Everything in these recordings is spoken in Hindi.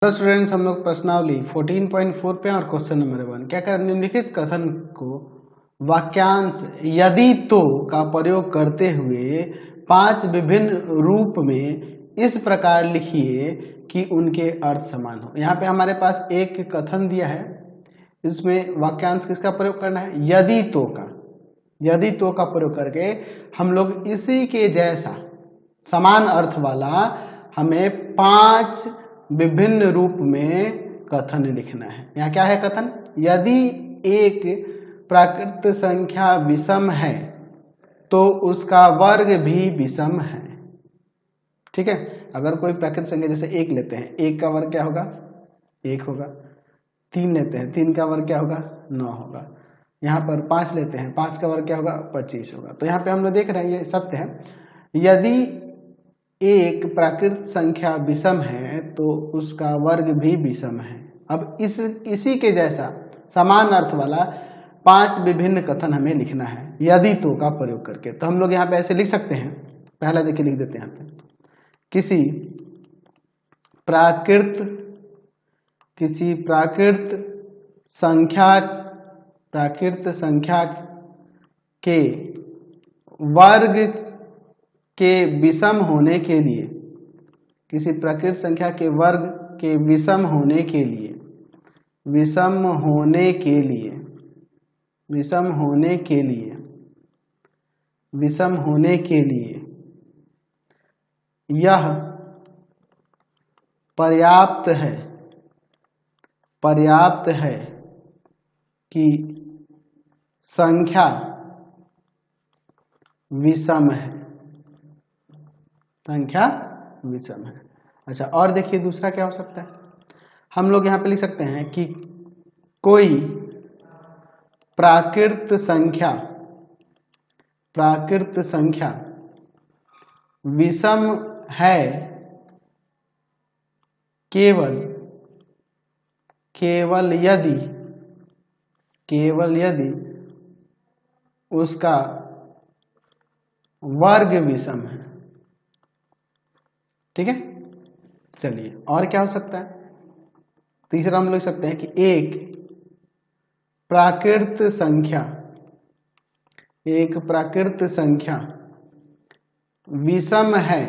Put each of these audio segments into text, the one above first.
हेलो स्टूडेंट्स, हम लोग प्रश्नावली 14.4 पे और क्वेश्चन नंबर 1 क्या कर निम्नलिखित कथन को वाक्यांश यदि तो का प्रयोग करते हुए 5 विभिन्न रूप में इस प्रकार लिखिए कि उनके अर्थ समान हो। यहाँ पे हमारे पास एक कथन दिया है, इसमें वाक्यांश किसका प्रयोग करना है? यदि तो का। यदि तो का प्रयोग करके हम लोग इसी के जैसा समान अर्थ वाला हमें 5 विभिन्न रूप में कथन लिखना है। यहाँ क्या है कथन? यदि एक प्राकृत संख्या विषम है तो उसका वर्ग भी विषम है। ठीक है, अगर कोई प्राकृत संख्या जैसे 1 लेते हैं, 1 का वर्ग क्या होगा? 1 होगा। 3 लेते हैं, 3 का वर्ग क्या होगा? 9 होगा। यहाँ पर 5 लेते हैं, 5 का वर्ग क्या होगा? 25 होगा। तो यहाँ पे हम लोग देख रहे हैं ये सत्य है। यदि एक प्राकृत संख्या विषम है तो उसका वर्ग भी विषम है। अब इसी के जैसा समान अर्थ वाला 5 विभिन्न कथन हमें लिखना है यदि तो का प्रयोग करके। तो हम लोग यहाँ पे ऐसे लिख सकते हैं। पहला देखिए, लिख देते हैं यहाँ पे, किसी प्राकृत संख्या के वर्ग के विषम होने के लिए, किसी प्राकृत संख्या के वर्ग के विषम होने के लिए यह पर्याप्त है कि संख्या विषम है। अच्छा, और देखिए दूसरा क्या हो सकता है? हम लोग यहाँ पे लिख सकते हैं कि कोई प्राकृत संख्या विषम है केवल यदि उसका वर्ग विषम है। ठीक है, चलिए और क्या हो सकता है? तीसरा हम लिख सकते हैं कि एक प्राकृत संख्या विषम है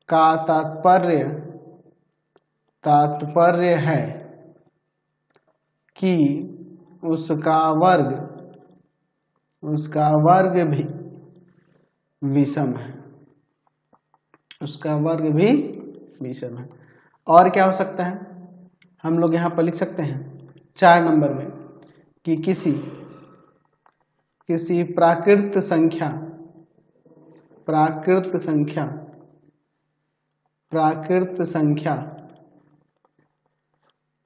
का तात्पर्य है कि उसका वर्ग भी विषम है। और क्या हो सकता है? हम लोग यहाँ पर लिख सकते हैं 4 नंबर में कि किसी प्राकृत संख्या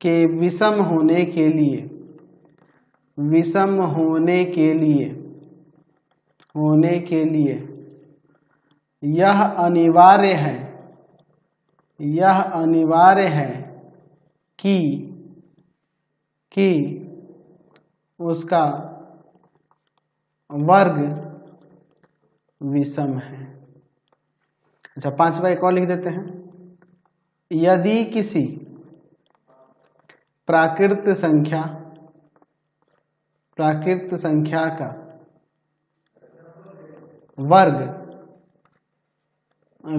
के विषम होने के लिए यह अनिवार्य है कि उसका वर्ग विषम है। अच्छा, 5वां एक और लिख देते हैं। यदि किसी प्राकृत संख्या का वर्ग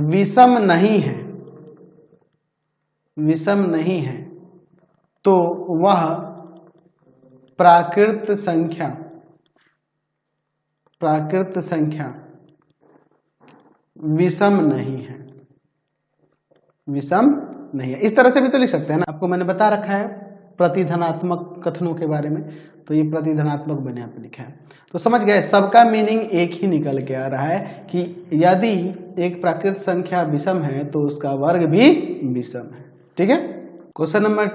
विषम नहीं है तो वह प्राकृत संख्या विषम नहीं है। इस तरह से भी तो लिख सकते हैं ना। आपको मैंने बता रखा है प्रतिधनात्मक कथनों के बारे में, तो ये प्रतिधनात्मक मैंने यहाँ पे लिखा है। तो समझ गए, सबका मीनिंग एक ही निकल के आ रहा है कि यदि एक प्राकृत संख्या विषम है तो उसका वर्ग भी विषम है। ठीक है, क्वेश्चन नंबर